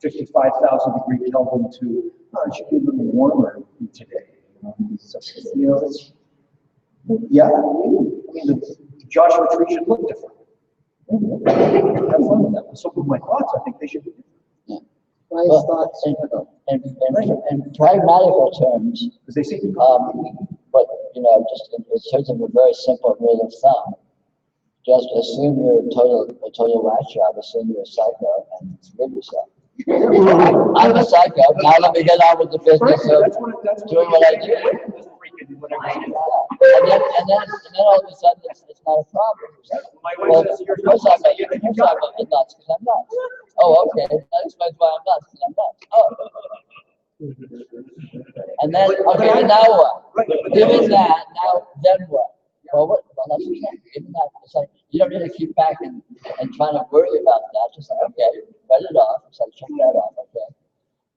Speaker 9: 55,000 degree Kelvin to, it should be a little warmer today. Yeah, I mean, the Joshua tree should look different. Have fun with that. So with my thoughts, I think they should be different.
Speaker 1: Yeah.
Speaker 7: Why is thought struggle?
Speaker 1: In pragmatical terms,
Speaker 9: Because they seem to
Speaker 1: but just in terms of a very simple rule of thumb, just assume you're a total whack job, assume you're a psycho, and rid yourself. I'm a psycho. Now let me get on with the business of doing what I do. And then all of a sudden it's not a problem. Well, of course I'm nuts because I'm nuts. Oh, okay. That explains why I'm nuts because I'm nuts. Oh. And then, okay, now what? Given that, then what? Well, that's exactly. Given that, it's like you don't need to keep back and trying to worry about that. Just like, okay, write it off. It's like, check that off. Okay.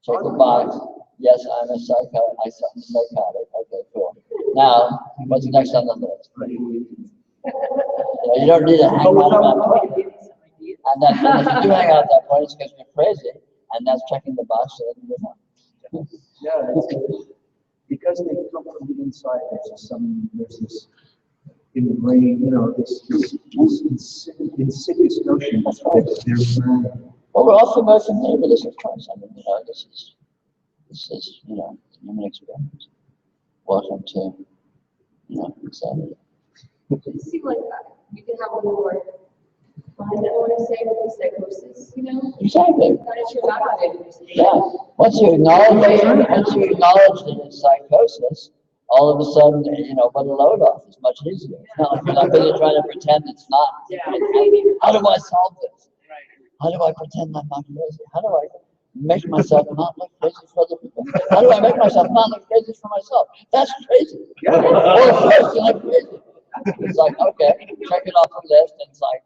Speaker 1: Check the box. Yes, I'm a psychotic. Okay, cool. Now, what's next on the list? You don't need to hang out at that point. And if you do hang out at that point, it's because you're crazy. And that's checking the box so that you move on.
Speaker 9: Yeah, because they come from the inside. There's this ingrained, this insidious notion that they're mad.
Speaker 1: Well, we're all familiar with this, of course. I mean, this is human experience. Welcome to, insanity.
Speaker 2: It seems like you can have a little more fun, I want to say, with the psychosis,
Speaker 1: Exactly.
Speaker 2: That is your value.
Speaker 1: Yeah. Once you acknowledge that it's psychosis, all of a sudden, but a load off is much easier. It's not like you're not really trying to pretend it's not.
Speaker 2: Yeah.
Speaker 1: How do I solve this? How do I pretend I'm not crazy? How do I make myself not look crazy for other people? How do I make myself not look crazy for myself? That's crazy. Or first, you're not crazy. It's like, okay, check it off the list. And it's like,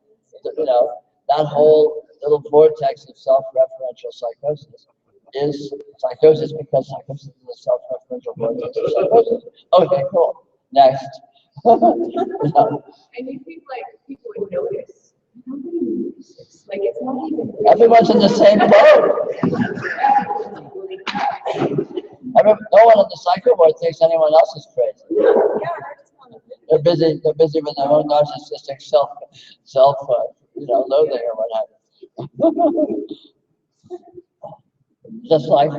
Speaker 1: that whole little vortex of self-referential psychosis is psychosis because psychosis is a self-referential vortex of psychosis. Okay, cool. Next.
Speaker 2: And you think like people would notice. Nobody notices. Like it's not even.
Speaker 1: Everyone's in the same boat. No one on the psycho board thinks anyone else is crazy. They're busy with their own narcissistic loathing or what have you. Just like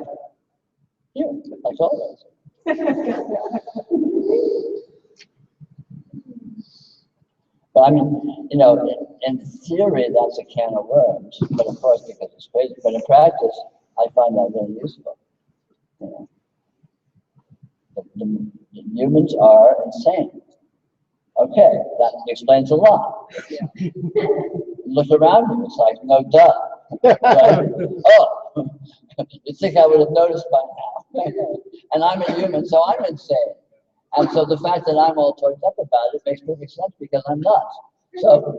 Speaker 1: you, that's all it is. But I mean, in theory, that's a can of worms. But of course, because it's crazy. But in practice, I find that really useful. The humans are insane. Okay, that explains a lot. Look around you, it's like, no duh. Right? Oh, you'd think I would have noticed by now. And I'm a human, so I'm insane. And so the fact that I'm all torqued up about it makes perfect sense because I'm nuts. So,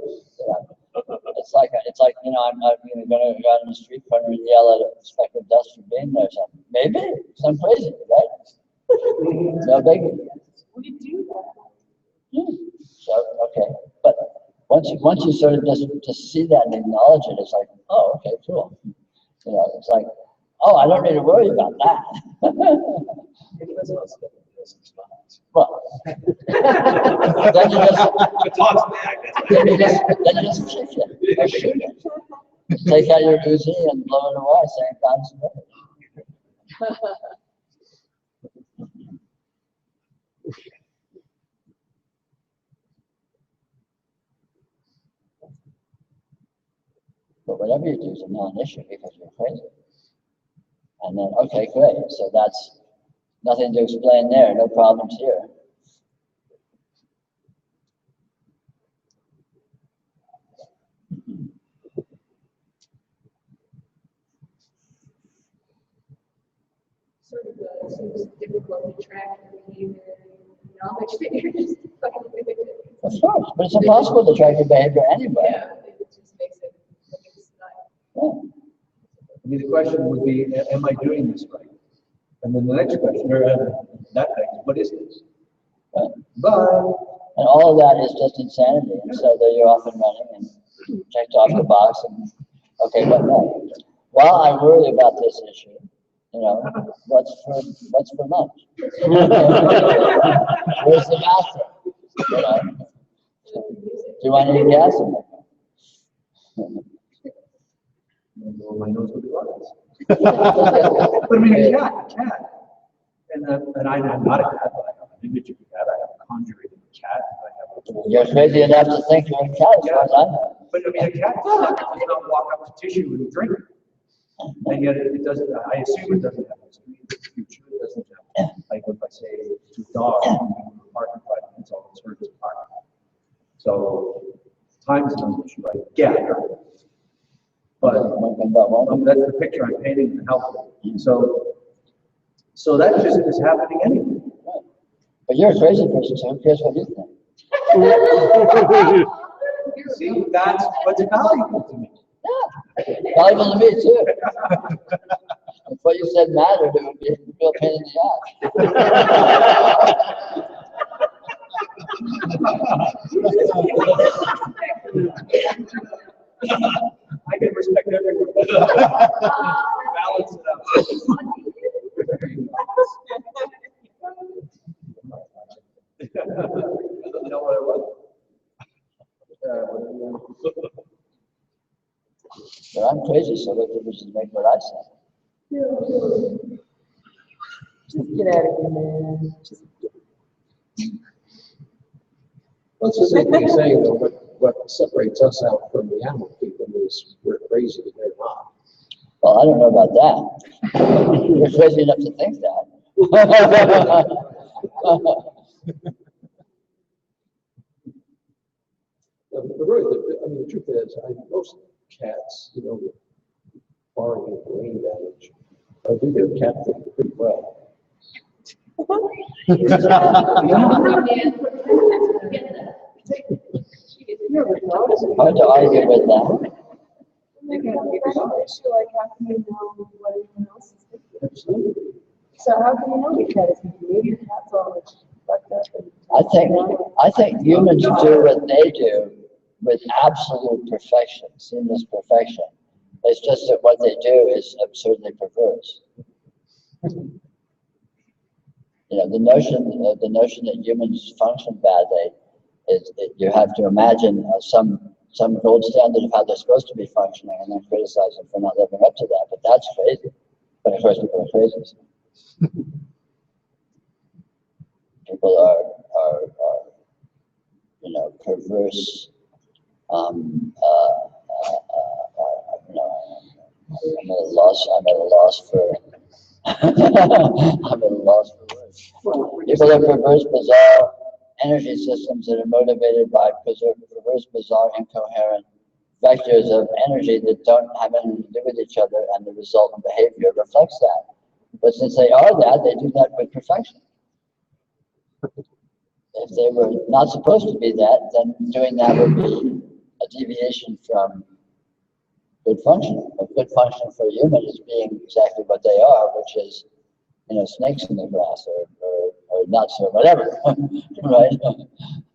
Speaker 1: it's like I'm not going to go out in the street corner and yell at a speck of dust for being there or something. Maybe, because I'm crazy, right? No biggie.
Speaker 2: We do that.
Speaker 1: So, okay, but once you sort of just see that and acknowledge it, it's like, oh, okay, cool. It's like, oh, I don't need to worry about that.
Speaker 5: doesn't response.
Speaker 1: Well, then you just,
Speaker 5: It talks back.
Speaker 1: then you just kick it or shoot it. Take out your Uzi and blow it away, saying God's good. But whatever you do is a non-issue because you're crazy. And then, okay, great. So that's nothing to explain there. No problems here.
Speaker 2: Sort of seems difficult to track your behavior, knowledge that you're just fucking with it.
Speaker 1: Of course, but it's impossible to track your behavior anyway.
Speaker 2: Yeah, it just makes it
Speaker 1: Yeah.
Speaker 5: I mean, the question would be, am I doing this right? And then the next question, or that thing, what is this?
Speaker 1: Right.
Speaker 5: But
Speaker 1: And all of that is just insanity. And so there you're off and running and checked off the box and, okay, what next? While I worry about this issue, you know, what's for lunch? Where's the bathroom? You know, do you want any gas in there?
Speaker 5: my nose would be honest. But I mean, a cat. And I'm not a cat, but I have an image of a cat. I have a conjuring of a cat.
Speaker 1: You're crazy enough to think you're a cat, as far as I know.
Speaker 5: But I mean, a cat does not walk up to tissue and drink it. And yet it doesn't, I assume it doesn't have a future. It doesn't have, like if I say to a dog, park in 5 minutes, all it's heard is park. So time is an issue, I get it. But that's the picture I'm painting to help them. So that just is happening anyway.
Speaker 1: But you're a crazy person, so who cares what you think?
Speaker 5: See, that's what's valuable to me.
Speaker 1: Yeah, valuable to me too. If what you said mattered, it would be a real pain in the ass.
Speaker 5: I can respect everyone. Balance it out. You know what it was?
Speaker 1: But I'm crazy, so what difference does it make what I say?
Speaker 2: Just get out of here, man.
Speaker 9: That's the same thing saying, though, what separates us out from the animal people is we're crazy and they're not.
Speaker 1: Well, I don't know about that. You're crazy enough to think that.
Speaker 9: But really, the truth is, most cats, with barring any brain damage, do their cat thing pretty well.
Speaker 1: Hard to argue with that.
Speaker 2: Like, how can you know what everyone else is thinking?
Speaker 9: Absolutely.
Speaker 2: So how can you know your cat is thinking? Maybe your cat's all fucked up.
Speaker 1: I think humans do what they do with absolute perfection, seamless perfection. It's just that what they do is absurdly perverse. The notion that humans function badly is you have to imagine some gold standard of how they're supposed to be functioning and then criticize them for not living up to that. But that's crazy. But of course, people are crazy. People are perverse. I'm at a loss for words. People are perverse, bizarre energy systems that are motivated by perverse, bizarre, incoherent vectors of energy that don't have anything to do with each other, and the resultant behavior reflects that. But since they are that, they do that with perfection. If they were not supposed to be that, then doing that would be a deviation from good function. A good function for a human is being exactly what they are, which is, snakes in the grass or nuts or whatever, right?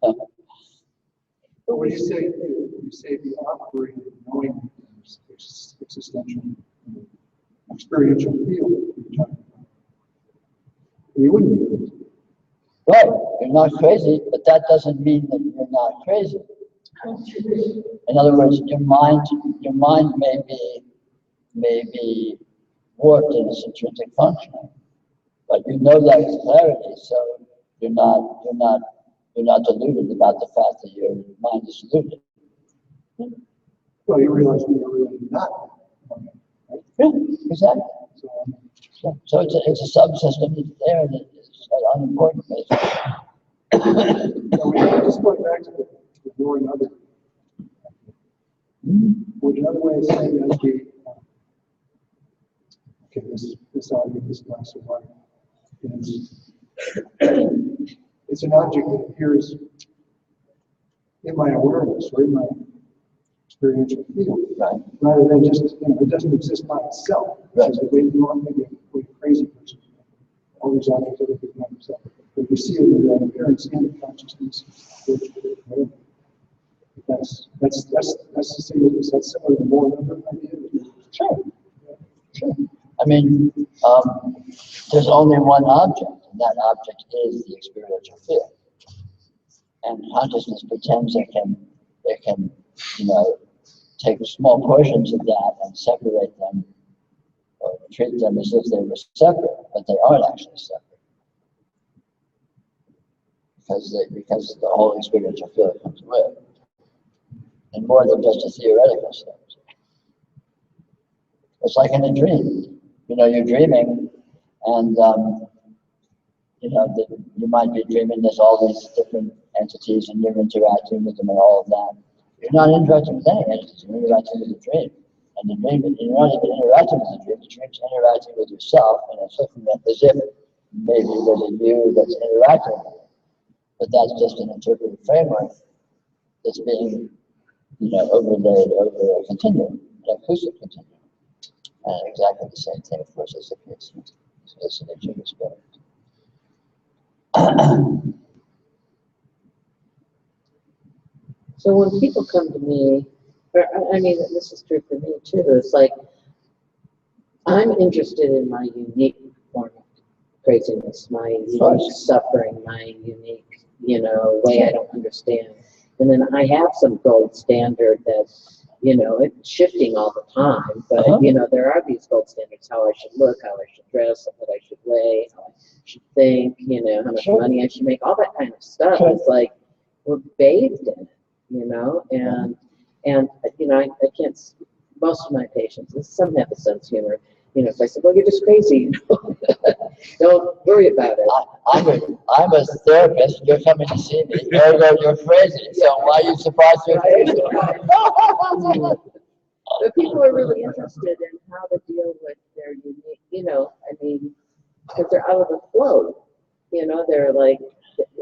Speaker 5: But when you say the operating knowing existential, experiential field, you wouldn't use it.
Speaker 1: Right, you're not crazy, but that doesn't mean that you're not crazy. In other words, your mind may be warped in its intrinsic functioning, but you know that with clarity, so you're not deluded about the fact that your mind is deluded.
Speaker 4: Well, you realize that you're really not.
Speaker 1: Yeah, exactly. So it's a subsystem that's there that is unimportant, basically.
Speaker 4: Just going back to the ignoring other. Would another way of saying that be, okay, this object, this glass of water, it's an object that appears in my awareness or in my experiential field,
Speaker 1: Right.
Speaker 4: rather than just, it doesn't exist by itself.
Speaker 1: Right.
Speaker 4: It's the way you are, maybe a crazy person. All these objects that are by themselves. But you see it in that appearance in the consciousness. That's the same. That's similar to more number idea.
Speaker 1: Sure. I mean, there's only one object, and that object is the experiential field. And consciousness pretends it can, take small portions of that and separate them, or treat them as if they were separate, but they aren't actually separate. Because the whole experiential field comes with, and more than just a theoretical sense. It's like in a dream. You're dreaming, and you might be dreaming there's all these different entities, and you're interacting with them and all of that. You're not interacting with any entities. You're interacting with the dream, and the dream. You're not even interacting with the dream. The dream's interacting with yourself, and it's looking at as if maybe there's a you that's interacting with it. But that's just an interpretive framework that's being, overlaid over a continuum, an acoustic continuum. And exactly the same thing, of course, as the case in hallucination experience.
Speaker 7: So when people come to me, I mean, this is true for me too, it's like, I'm interested in my unique form of craziness, my unique suffering, my unique, way I don't understand. And then I have some gold standard that, it's shifting all the time, but, there are these gold standards, how I should look, how I should dress, what I should weigh, how I should think, how much money I should make, all that kind of stuff. It's like, we're bathed in it, and I can't, most of my patients, and some have a sense of humor, if I said, well, you're just crazy, don't worry about it.
Speaker 1: I'm a therapist, you're coming to see me, ergo you're crazy, so why are you surprised you're crazy?
Speaker 7: But people are really interested in how to deal with their unique, because they're out of the flow, they're like,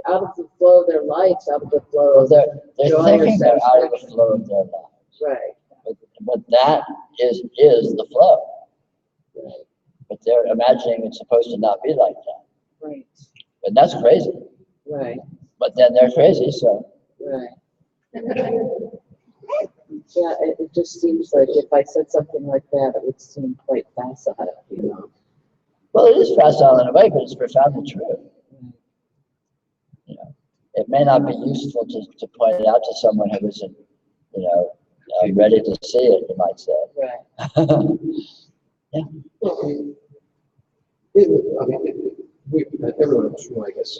Speaker 7: out of the flow of their lives, out of the flow of
Speaker 1: they're thinking they're out of the flow of their lives.
Speaker 7: Right.
Speaker 1: But that is the flow.
Speaker 7: Right.
Speaker 1: But they're imagining it's supposed to not be like that.
Speaker 7: Right.
Speaker 1: And that's crazy.
Speaker 7: Right.
Speaker 1: But then they're crazy, so.
Speaker 7: Right. Yeah, it just seems like if I said something like that, it would seem quite facile,
Speaker 1: Well, it is facile in a way, but it's profoundly true. It may not be useful to point it out to someone who isn't, ready to see it, you might say.
Speaker 7: Right.
Speaker 1: Yeah.
Speaker 9: Everyone in this room, I guess,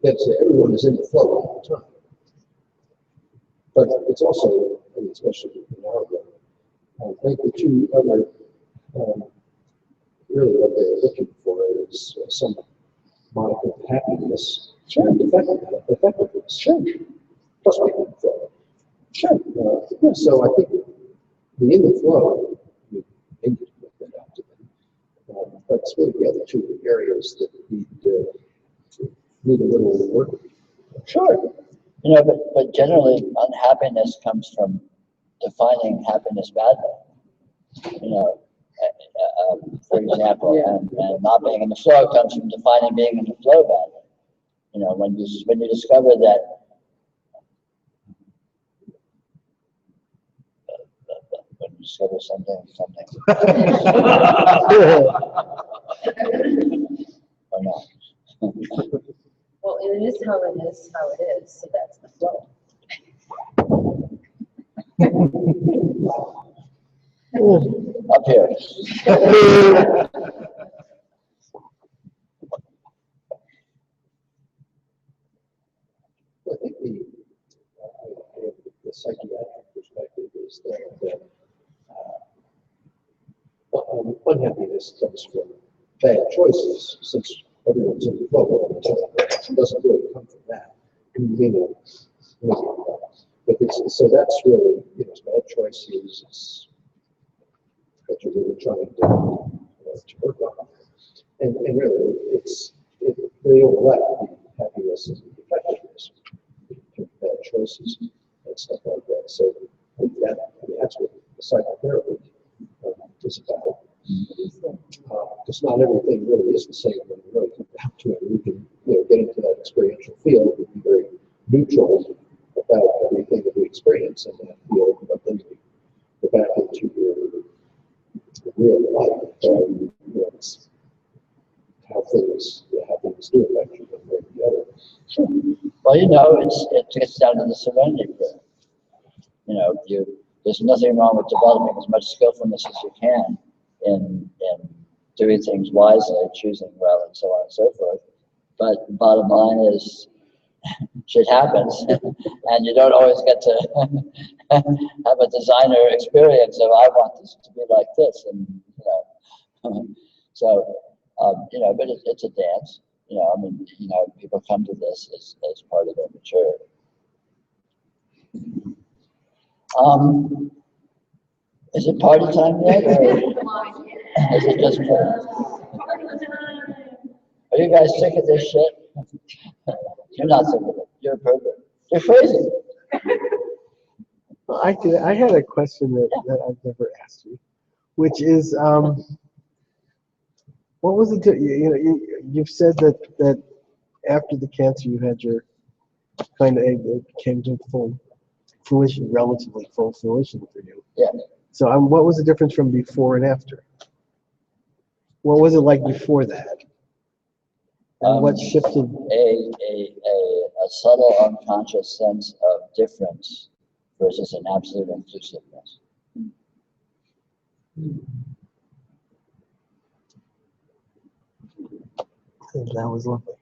Speaker 9: gets it. Everyone is in the flow all the time. But it's also, especially in our world, I think the two other, really what they're looking for is some modicum of happiness, and effectiveness. Sure. Plus we can flow. Sure. So I think the in the flow, you need to put that out to them. But it's really the other two areas that need a little work.
Speaker 1: Sure. But generally unhappiness comes from defining happiness badly. For example, and not being in the flow comes from defining being in the flow badly. When you discover that when you discover something. Or not.
Speaker 7: Well, and
Speaker 2: is how it is, so that's the flow.
Speaker 1: Up here.
Speaker 9: I think the psychiatric perspective is that unhappiness comes from bad choices, since everyone's in the flow all the time. It doesn't really come from that. But so that's really, bad choices that you're really trying to work on. And really, they overlap happiness and effectiveness, bad choices and stuff like that. So that's what the psychotherapy is about. Because not everything really is the same when you really come down to it. You can get into that experiential field and be very neutral about everything that we experience in that field, but then you go back into your real life. It's how things do affect you one way or the other.
Speaker 1: Well, it gets down to the serenity prayer. There's nothing wrong with developing as much skillfulness as you can in doing things wisely, choosing well, and so on and so forth. But the bottom line is, shit happens, and you don't always get to have a designer experience of, I want this to be like this, and so but it's a dance. People come to this as part of their maturity. Is it party time yet, or is it just Are you guys sick of this shit? You're not sick of it. You're perfect. You're crazy.
Speaker 8: Well, I had a question that I've never asked you, which is, what was it? You've said that after the cancer you had your it came to full fruition, relatively full fruition for you.
Speaker 1: Yeah.
Speaker 8: So what was the difference from before and after? What was it like before that? And what shifted?
Speaker 1: A subtle unconscious sense of difference versus an absolute inclusiveness.
Speaker 8: That was lovely.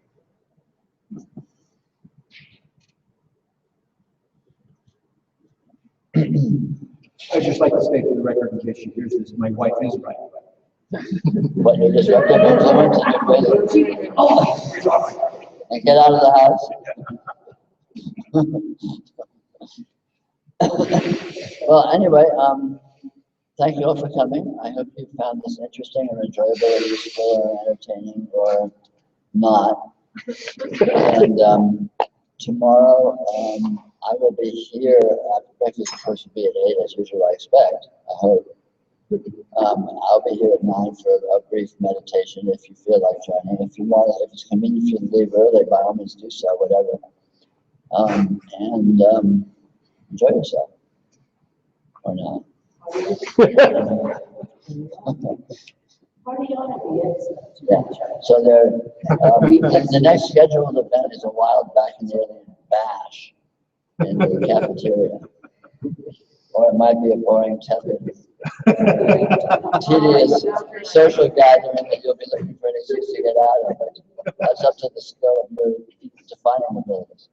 Speaker 5: I'd just like to state for the record, in case she hears this, my wife is right.
Speaker 1: But you're disruptive influence and you're crazy. And get out of the house. Well, anyway, thank you all for coming. I hope you found this interesting or enjoyable or useful or entertaining or not. And tomorrow I will be here after breakfast. It's supposed to be at 8 as usual, I expect, I hope. I'll be here at 9 for a brief meditation if you feel like joining. If it's convenient for you to leave early, by all means do so, whatever. And enjoy yourself. Or not. Yeah. So the next scheduled event is a wild back in the alien bash in the cafeteria. Or it might be a boring, tedious social gathering that you'll be looking for an excuse to get out of. But that's up to the skill of your defining abilities.